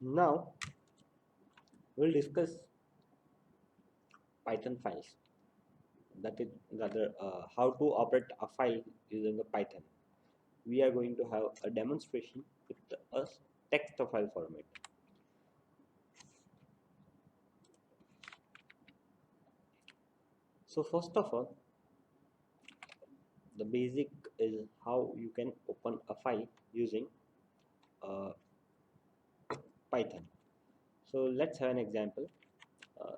Now we'll discuss Python files. That is rather how to operate a file using a Python. We are going to have a demonstration with a text file format. So first of all, the basic is how you can open a file using uh, Python. So let's have an example. Uh,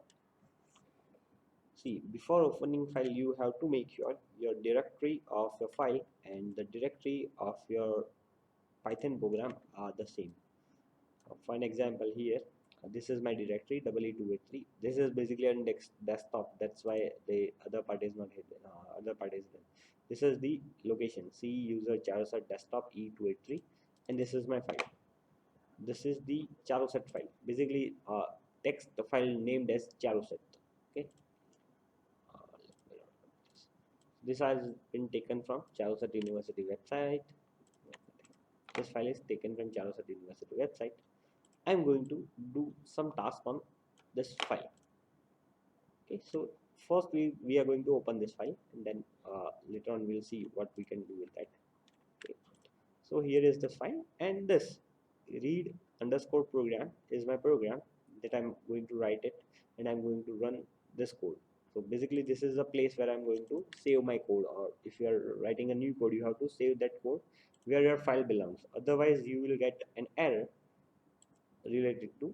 See, before opening file, you have to make sure your directory of your file and the directory of your Python program are the same. For an example here, this is my directory EE283. This is basically an desktop. That's why the other part is not hidden. Other part is hidden. This is the location. C user charset desktop E283, and this is my file. This is the charset file. Basically, text the file named as charset. Okay. This has been taken from Charosat University website. This file is taken from Charosat University website. I'm going to do some task on this file. Okay, so first we are going to open this file, and then later on we'll see what we can do with that. Okay. So here is the file, and this read underscore program is my program that I'm going to write it, and I'm going to run this code. So basically this is a place where I'm going to save my code, or if you are writing a new code, you have to save that code where your file belongs. Otherwise you will get an error related to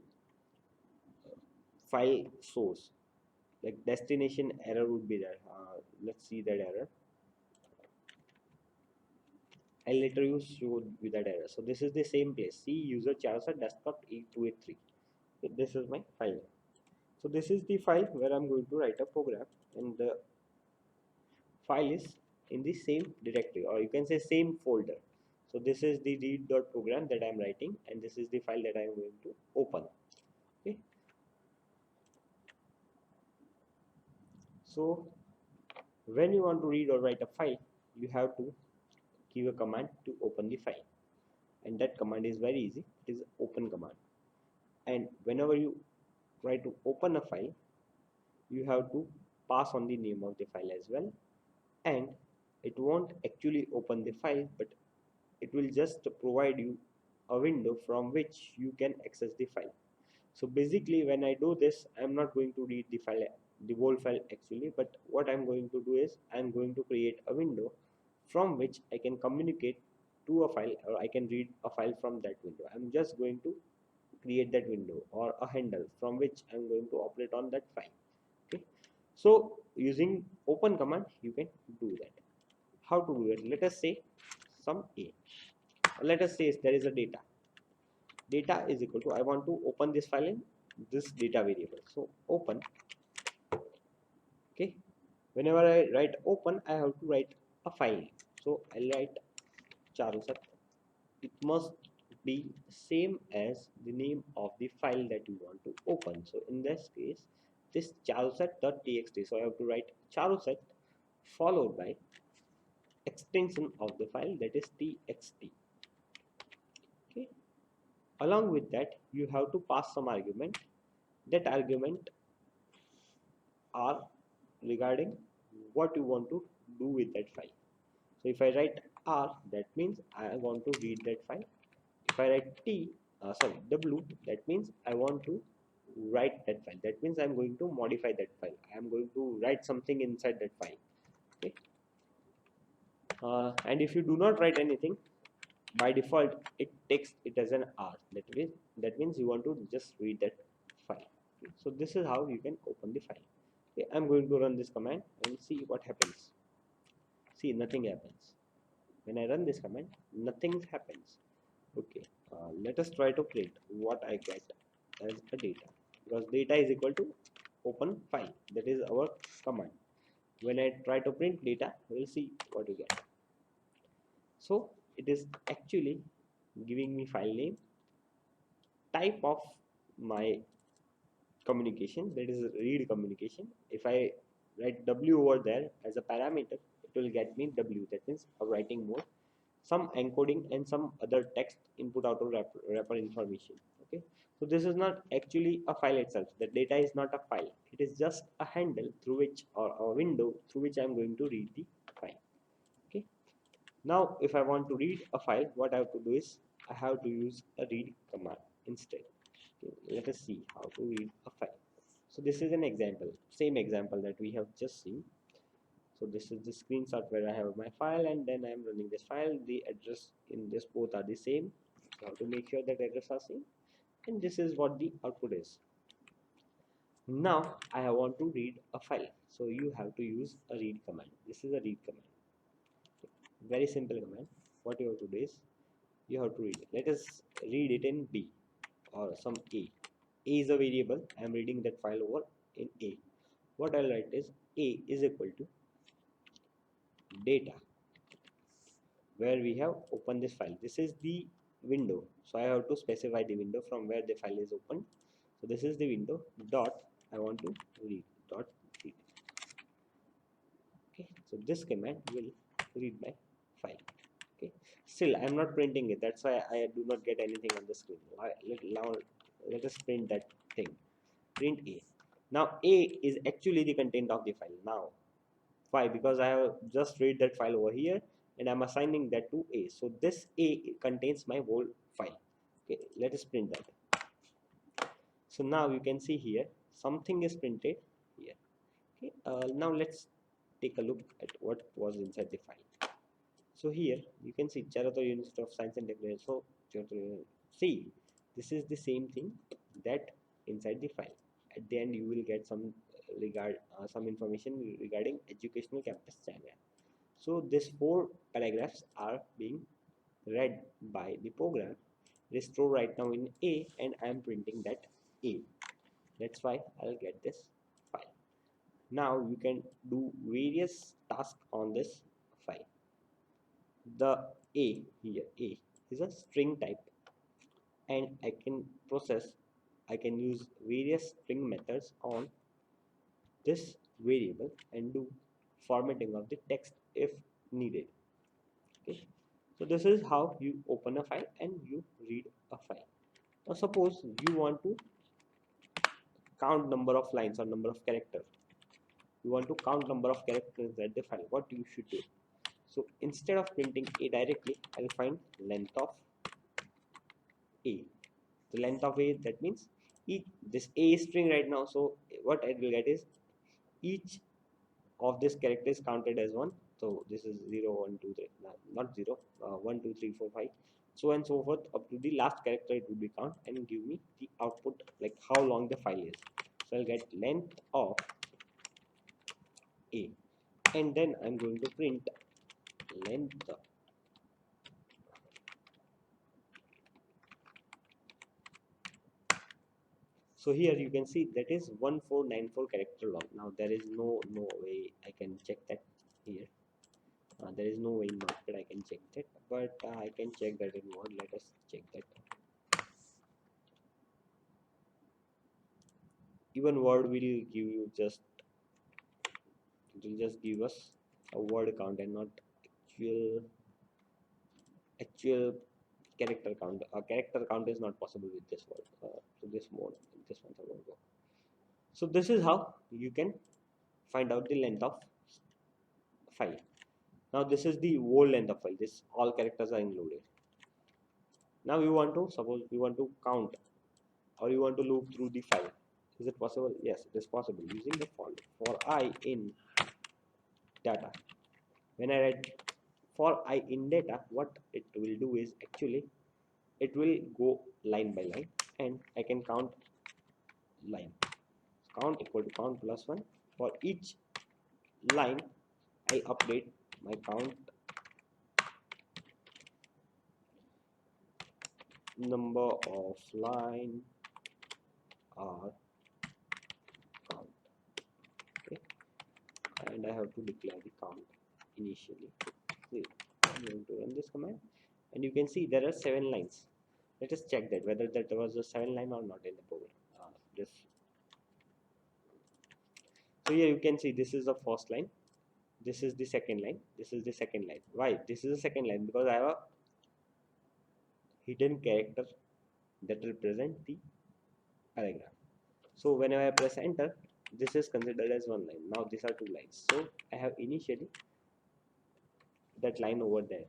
file source, like destination error would be there. Let's see that error. I'll later use show with that error. So this is the same place, C user charsa desktop E283. Okay, this is my file. So this is the file where I'm going to write a program, and the file is in the same directory, or you can say same folder. So this is the read.program that I'm writing, and this is the file that I'm going to open. Okay. So when you want to read or write a file, you have to give a command to open the file, and that command is very easy. It is open command. And whenever you try to open a file, you have to pass on the name of the file as well, and it won't actually open the file, but it will just provide you a window from which you can access the file. So basically when I do this, I'm not going to read the file, the whole file actually, but what I'm going to do is I'm going to create a window from which I can communicate to a file, or I can read a file from that window. I'm just going to create that window or a handle from which I'm going to operate on that file. Okay, so using open command you can do that. How to do it? Let us say some a, let us say there is a data is equal to, I want to open this file in this data variable, so open. Okay, whenever I write open, I have to write a file, so I'll write charusat. It must be same as the name of the file that you want to open. So in this case, this charusat.txt, so I have to write charusat followed by extension of the file, that is txt. Okay, along with that you have to pass some argument. That argument are regarding what you want to do with that file. So if I write r, that means I want to read that file. If I write w, that means I want to write that file. That means I'm going to modify that file. I'm going to write something inside that file. Okay. And if you do not write anything, by default it takes it as an r. That means you want to just read that file. Okay. So this is how you can open the file. Okay. I'm going to run this command and see what happens. See, nothing happens. When I run this command, nothing happens. Okay, let us try to print what I get as a data, because data is equal to open file. That is our command. When I try to print data, we'll see what we get. So it is actually giving me file name, type of my communication, that is read communication. If I write w over there as a parameter, it will get me w, that means a writing mode, some encoding, and some other text input auto wrapper information. Okay, so this is not actually a file itself. The data is not a file. It is just a handle through which, or a window through which I am going to read the file. Okay, now if I want to read a file, what I have to do is I have to use a read command instead. Okay, let us see how to read a file. So this is an example, same example that we have just seen. So this is the screenshot where I have my file, and then I am running this file. The address in this both are the same. So how to make sure that address are same, and this is what the output is. Now I want to read a file, so you have to use a read command. This is a read command, very simple command. What you have to do is you have to read it. Let us read it in B or some A. A is a variable. I am reading that file over in A. What I'll write is A is equal to data, where we have opened this file. This is the window, so I have to specify the window from where the file is opened. So this is the window dot I want to read dot read. Okay, so this command will read my file. Okay, still I am not printing it, that's why I do not get anything on the screen. Now let us print that thing. Print A. Now A is actually the content of the file. Now why? Because I have just read that file over here and I'm assigning that to A. So this A contains my whole file. Okay, let us print that. So now you can see here something is printed here. Okay, now let's take a look at what was inside the file. So here you can see Charato University of Science and Technology. So see, this is the same thing that inside the file. At the end you will get some some information regarding educational campus China. So these 4 paragraphs are being read by the program. It is stored right now in A, and I am printing that A. That's why I'll get this file. Now you can do various tasks on this file. The A here, A is a string type, and I can use various string methods on this variable and do formatting of the text if needed. Okay, so this is how you open a file and you read a file. Now suppose you want to count number of lines or number of characters. You want to count number of characters at the file. What you should do? So instead of printing A directly, I'll find length of A. The length of A, that means this A is string right now. So what I will get is each of this character is counted as one. So this is 0, 1, 2, 3, not 0, 1, 2, 3, 4, 5, so and so forth up to the last character. It will be count and give me the output, like how long the file is. So I'll get length of A, and then I'm going to print length. So here you can see that is 1494 character long. Now there is no way I can check that here. There is no way in market I can check that, but I can check that in Word. Let us check that. Even Word will give you just, it will just give us a word count and not actual character count. A character count is not possible with this word. So this mode, this one I won't go. So this is how you can find out the length of file. Now this is the whole length of file. This all characters are included. Now you want to, suppose you want to count or you want to loop through the file. Is it possible? Yes, it is possible using the for I in data. When I write for I in data, what it will do is actually it will go line by line, and I can count line. Count equal to count plus 1. For each line I update my count number of line are count. Okay, and I have to declare the count initially. See, I'm going to run this command, and you can see there are 7 lines. Let us check that whether that was a 7 line or not in the program. So here you can see this is the first line, this is the second line, this is the second line. Why this is the second line? Because I have a hidden character that represent the paragraph. So whenever I press enter, this is considered as one line. Now these are two lines. So I have initially that line over there.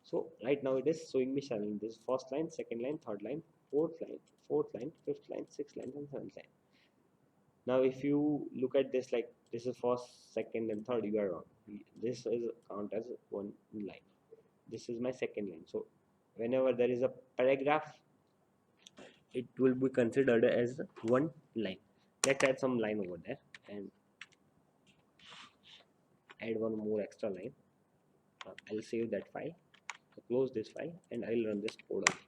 So right now it is showing me 7. This first line, second line, third line, fourth line, fifth line, sixth line, and seventh line. Now if you look at this, like this is first, second, and third, you are wrong. This is count as one line. This is my second line. So whenever there is a paragraph, it will be considered as one line. Let's add some line over there and add one more extra line. I'll save that file, close this file, and I'll run this code again.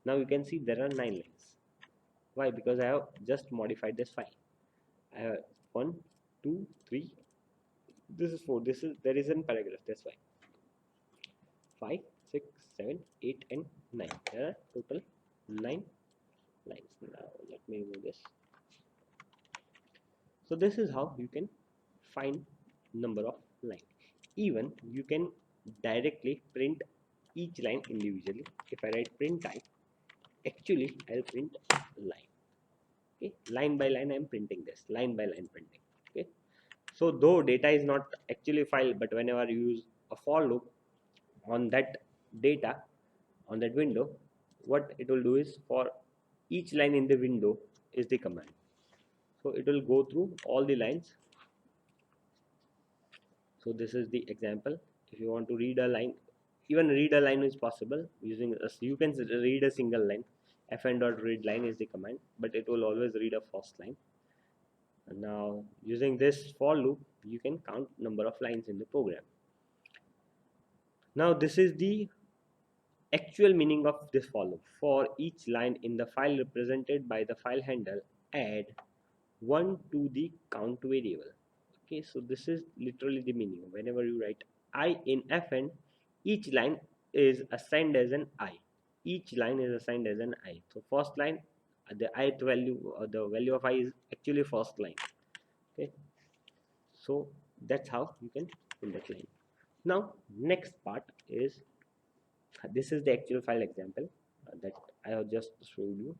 Now you can see there are 9 lines. Why? Because I have just modified this file. I have 1, 2, 3. This is 4. This is there is a paragraph. That's why 5, 6, 7, 8, and 9. There are total 9 lines. Now let me remove this. So this is how you can find number of lines. Even you can directly print each line individually. If I write print type, actually I'll print line. Okay, line by line I'm printing this, line by line printing. Okay, so though data is not actually file, but whenever you use a for loop on that data, on that window, what it will do is for each line in the window is the command. So it will go through all the lines. So this is the example. If you want to read a line, even read a line is possible using you can read a single line. fn.read line is the command, but it will always read a first line. And now using this for loop, you can count number of lines in the program. Now this is the actual meaning of this for loop. For each line in the file represented by the file handle, add 1 to the count variable. Okay, so this is literally the meaning. Whenever you write I in fn, each line is assigned as an I. Each line is assigned as an I. So first line, the ith value, the value of I is actually first line. Okay, so that's how you can print that line. Now next part is, this is the actual file example that I have just showed you.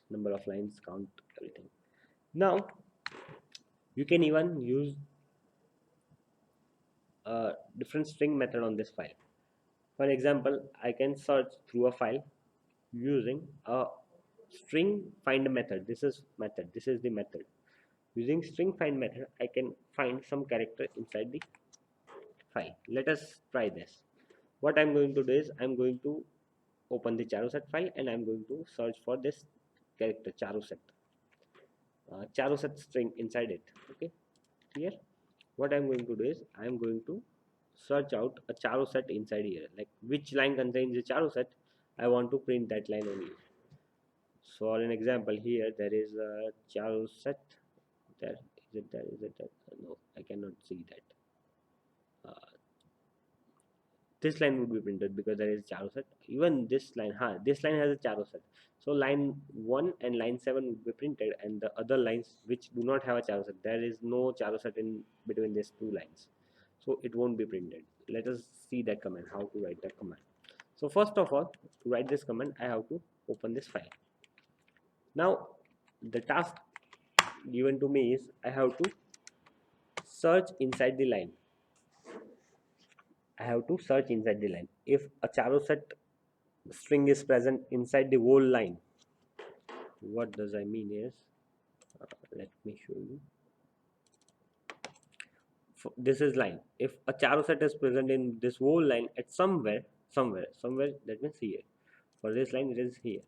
Number of lines, count, everything. Now you can even use a different string method on this file. For example, I can search through a file using a string find method. This is the method. Using string find method, I can find some character inside the file. Let us try this. What I'm going to do is I'm going to open the charuset file and I'm going to search for this character charuset. Charuset string inside it. Okay, here what I'm going to do is I'm going to search out a charuset inside here, like which line contains the charuset. I want to print that line only. So for an example, here there is a charuset. There is it, there is it, there? No, I cannot see that. This line would be printed because there is charuset. Even this line, this line has a charuset. So line 1 and line 7 would be printed, and the other lines which do not have a charuset, there is no charuset in between these two lines, so it won't be printed. Let us see that command, how to write that command. So first of all, to write this command, I have to open this file. Now the task given to me is I have to search inside the line. I have to search inside the line. If a charuset string is present inside the whole line, what does I mean is, let me show you. This is line. If a charuset is present in this whole line at somewhere, that means here. For this line, it is here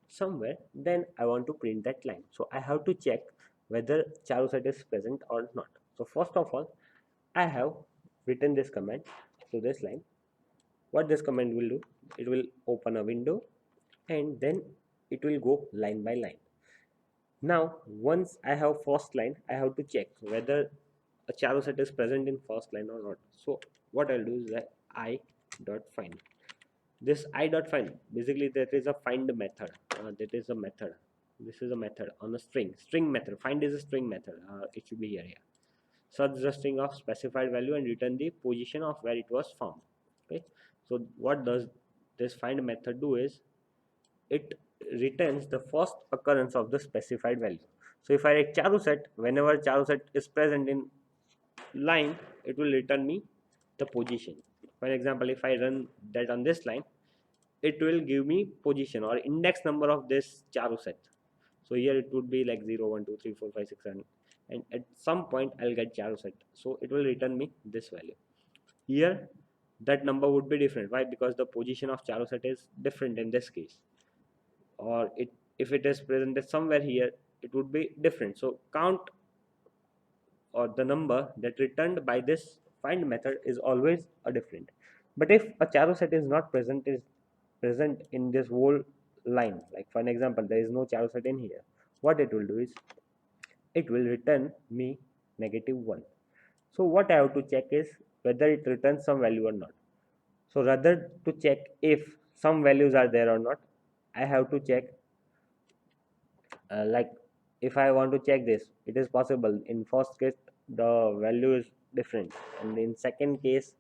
somewhere. Then I want to print that line. So I have to check whether charuset is present or not. So first of all, I have written this command to this line. What this command will do, it will open a window and then it will go line by line. Now once I have first line, I have to check whether a charuset is present in first line or not. So what I'll do is that I dot find. This I dot find, basically that is a find method. That is a method. This is a method on a string method. Find is a string method. It should be here. Yeah. Search the string of specified value and return the position of where it was found. Okay, so what does this find method do is, it returns the first occurrence of the specified value. So if I write charu set, whenever charu set is present in line, it will return me the position. For example, if I run that on this line, it will give me position or index number of this charu set. So here it would be like 0 1 2 3 4 5 6 7, and at some point I'll get charu set, so it will return me this value. Here that number would be different. Why? Because the position of charu set is different in this case, or it, if it is presented somewhere here, it would be different. So count or the number that returned by this find method is always a different. But if a charu set is not present, is present in this whole line, like for an example there is no charu set in here, what it will do is it will return me -1. So what I have to check is whether it returns some value or not. So rather to check if some values are there or not, I have to check like if I want to check this, it is possible. In first case the value is different, and in second case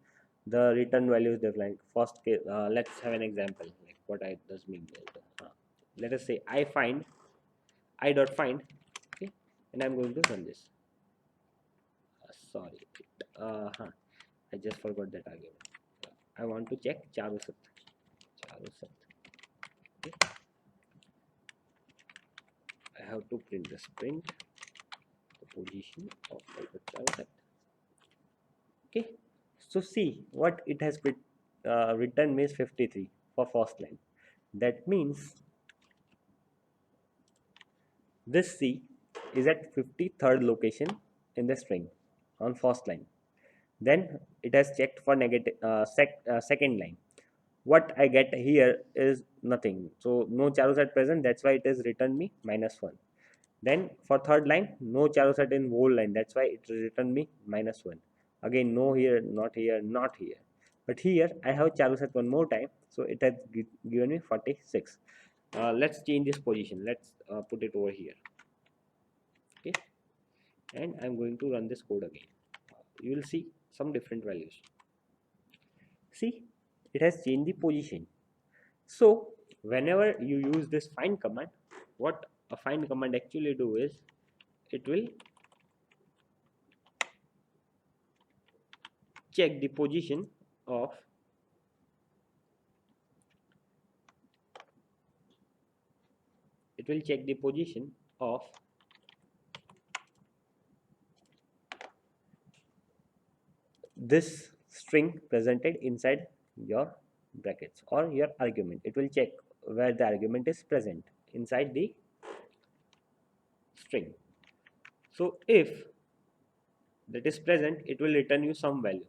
the return value is different. First case, let's have an example like what I does mean. Let us say I find I dot find, okay, and I'm going to run this. Sorry, I just forgot that argument. I want to check charu set. Okay. I have to print this, print the position of the charu set. Okay, so see what it has returned means 53 for first line. That means this C is at 53rd location in the string on first line. Then it has checked for second line. What I get here is nothing, so no charu set present, that's why it has returned me -1. Then for third line, no charu set in whole line, that's why it returned me -1. Again, no here, not here, not here. But here I have charu set one more time, so it has given me 46. Let's change this position. Let's put it over here. Okay, and I'm going to run this code again. You will see some different values. See, it has changed the position. So whenever you use this find command, what a find command actually do is it will check the position of this string presented inside your brackets or your argument. It will check where the argument is present inside the string. So if that is present, it will return you some value.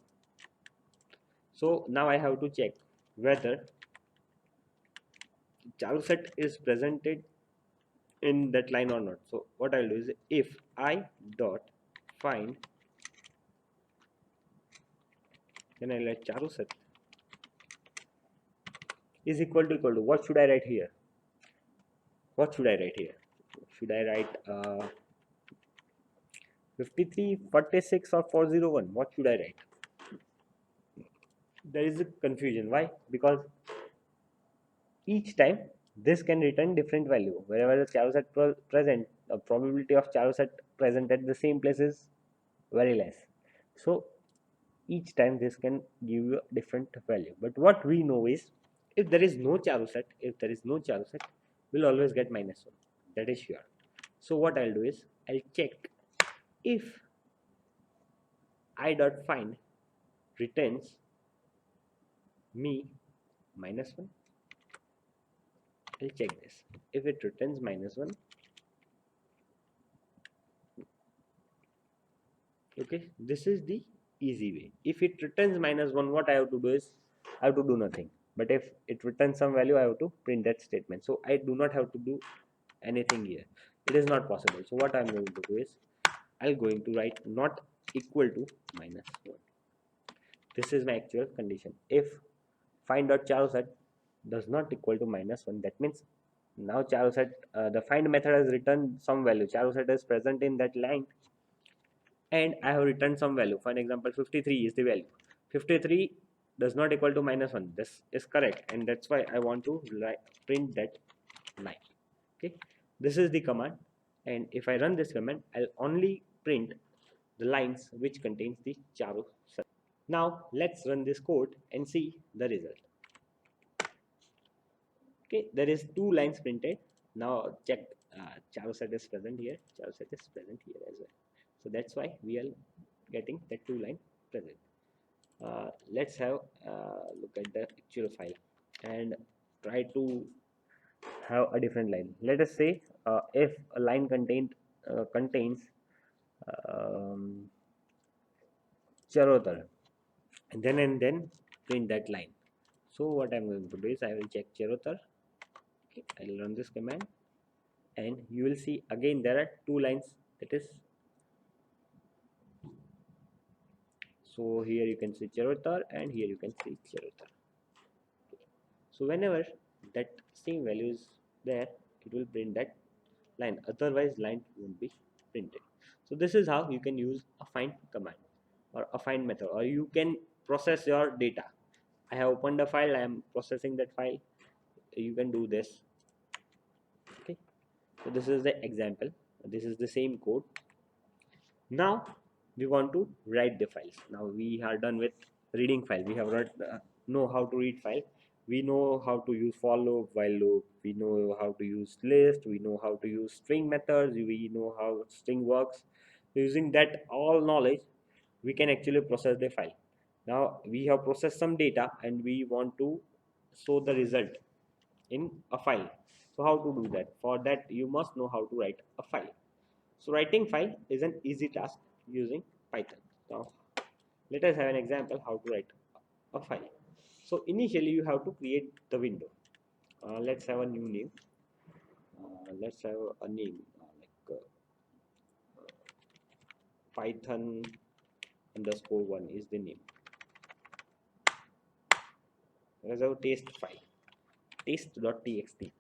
So now I have to check whether charu set is presented in that line or not. So what I'll do is if I dot find, then I'll let charu set is equal to what should I write here? What should I write here? Should I write 53, 46 or 401? What should I write? There is a confusion. Why? Because each time this can return different value. Wherever the charu set present, the probability of charu set present at the same place is very less. So each time this can give you a different value. But what we know is if there is no charu set, we'll always get -1. That is sure. So what I'll do is I'll check if I dot find returns me -1. I'll check this. If it returns -1, okay, this is the easy way. If it returns -1, what I have to do is I have to do nothing. But if it returns some value, I have to print that statement. So I do not have to do anything here. It is not possible. So what I'm going to do is I'm going to write not equal to -1. This is my actual condition. If find.charu set does not equal to -1, that means now charu set, the find method has returned some value. Charu set is present in that line, and I have returned some value. For example, 53 is the value. 53 does not equal to -1. This is correct, and that's why I want to print that line. Okay, this is the command, and if I run this command, I'll only print the lines which contains the Charu set. Now let's run this code and see the result. Okay, there is two lines printed. Now check, Charu set is present here, Charu set is present here as well. So that's why we are getting the two line present. Let's have look at the actual file and try to have a different line. Let us say if a line contains um, Charotar, and then print that line. So what I'm going to do is I will check Charotar. Okay, I'll run this command, and you will see again there are two lines. That is, so here you can see Charotar, and here you can see Charotar. So whenever that same value is there, it will print that line, otherwise line won't be printed. So this is how you can use a find command or a find method, or you can process your data. I have opened a file, I am processing that file. You can do this. Okay, so this is the example, this is the same code. Now we want to write the files. Now we are done with reading file. We have read, know how to read file. We know how to use for loop, while loop. We know how to use list. We know how to use string methods. We know how string works. Using that all knowledge, we can actually process the file. Now we have processed some data and we want to show the result in a file. So how to do that? For that you must know how to write a file. So writing file is an easy task using Python. Now let us have an example how to write a file. So initially you have to create the window. Let's have a new name. Let's have a name like Python underscore 1 is the name. Let's have a test file, test.txt.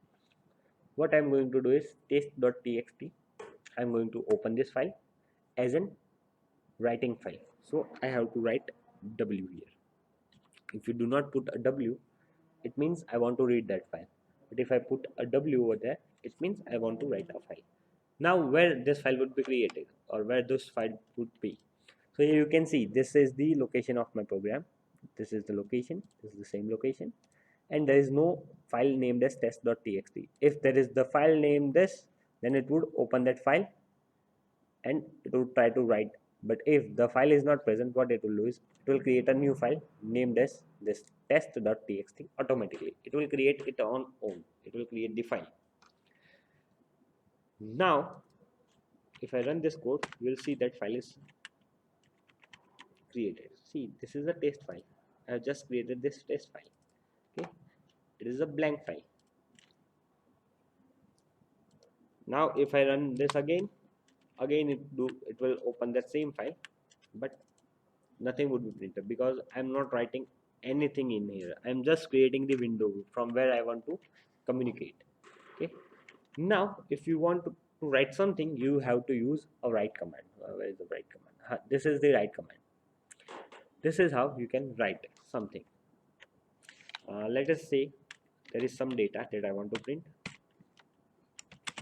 What I'm going to do is test.txt. I'm going to open this file as an writing file. So I have to write W here. If you do not put a W, it means I want to read that file. But if I put a W over there, it means I want to write a file. Now where this file would be created, or where this file would be. So here you can see this is the location of my program. This is the location, this is the same location, and there is no file named as test.txt. If there is the file named this, then it would open that file and it will try to write. But if the file is not present, what it will do is it will create a new file named as this test.txt. Automatically it will create it on own, it will create the file. Now if I run this code, you will see that file is created. See, this is a test file. I have just created this test file. Okay, it is a blank file. Now if I run this again it will open that same file, but nothing would be printed because I'm not writing anything in here. I'm just creating the window from where I want to communicate. Okay, now if you want to write something, you have to use a write command. Where is the write command? This is the write command. This is how you can write something. Let us say there is some data that I want to print.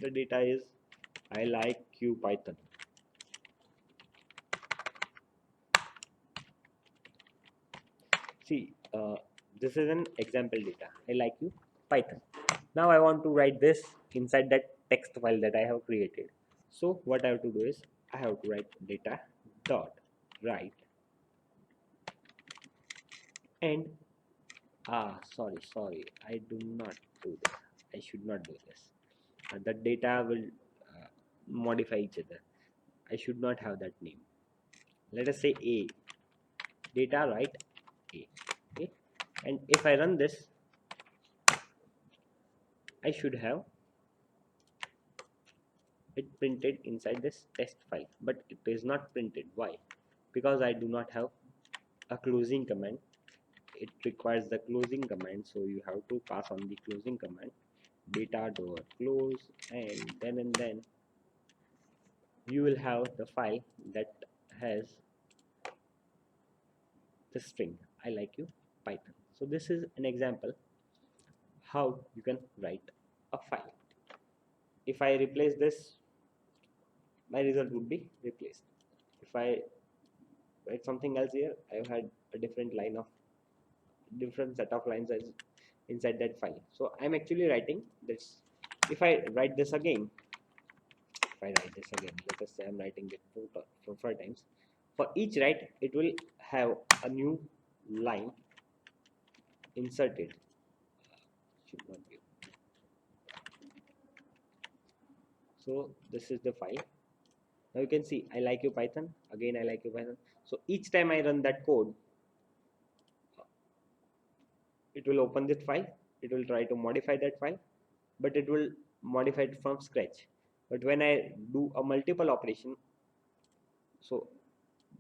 The data is I like you Python. See, this is an example data. I like you Python. Now I want to write this inside that text file that I have created. So what I have to do is I have to write data dot write, and sorry, I do not do this. I should not do this. The data will modify each other. I should not have that name. Let us say A, data write A. Okay, and if I run this, I should have it printed inside this test file, but it is not printed. Why? Because I do not have a closing command. It requires the closing command, so you have to pass on the closing command, data dot close, and then you will have the file that has the string I like you Python. So this is an example how you can write a file. if I replace this, my result would be replaced. If I write something else here, I've had a different set of lines as inside that file. So I'm actually writing this. If I write this again, let us say I'm writing it four times. For each write, it will have a new line inserted. Should not be. So this is the file. Now you can see I like you Python, again I like you Python. So each time I run that code, it will open that file, it will try to modify that file, but it will modify it from scratch. But when I do a multiple operation, so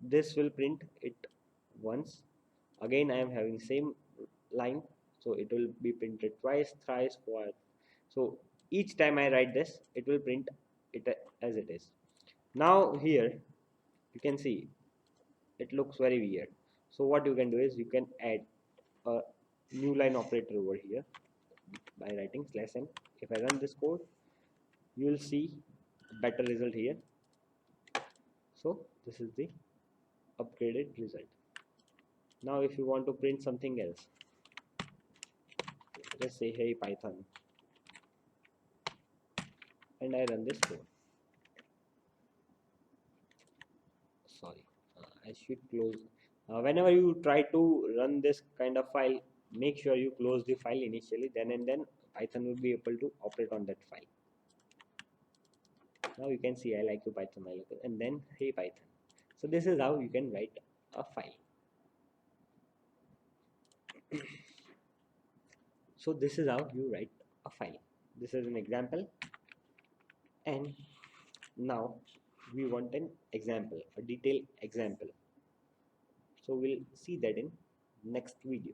this will print it once, again I am having same line, so it will be printed twice, thrice, twice. So each time I write this, it will print it as it is. Now here you can see it looks very weird. So what you can do is you can add a new line operator over here by writing /n. If I run this code, you will see a better result here. So this is the upgraded result. Now if you want to print something else, let's say hey Python, and I run this code. Sorry, I should close. Whenever you try to run this kind of file, make sure you close the file initially, then Python will be able to operate on that file. Now you can see I like you Python, I like it, and then hey Python. So this is how you can write a file. So this is how you write a file. This is an example, and now we want an example, a detailed example. So we'll see that in next video.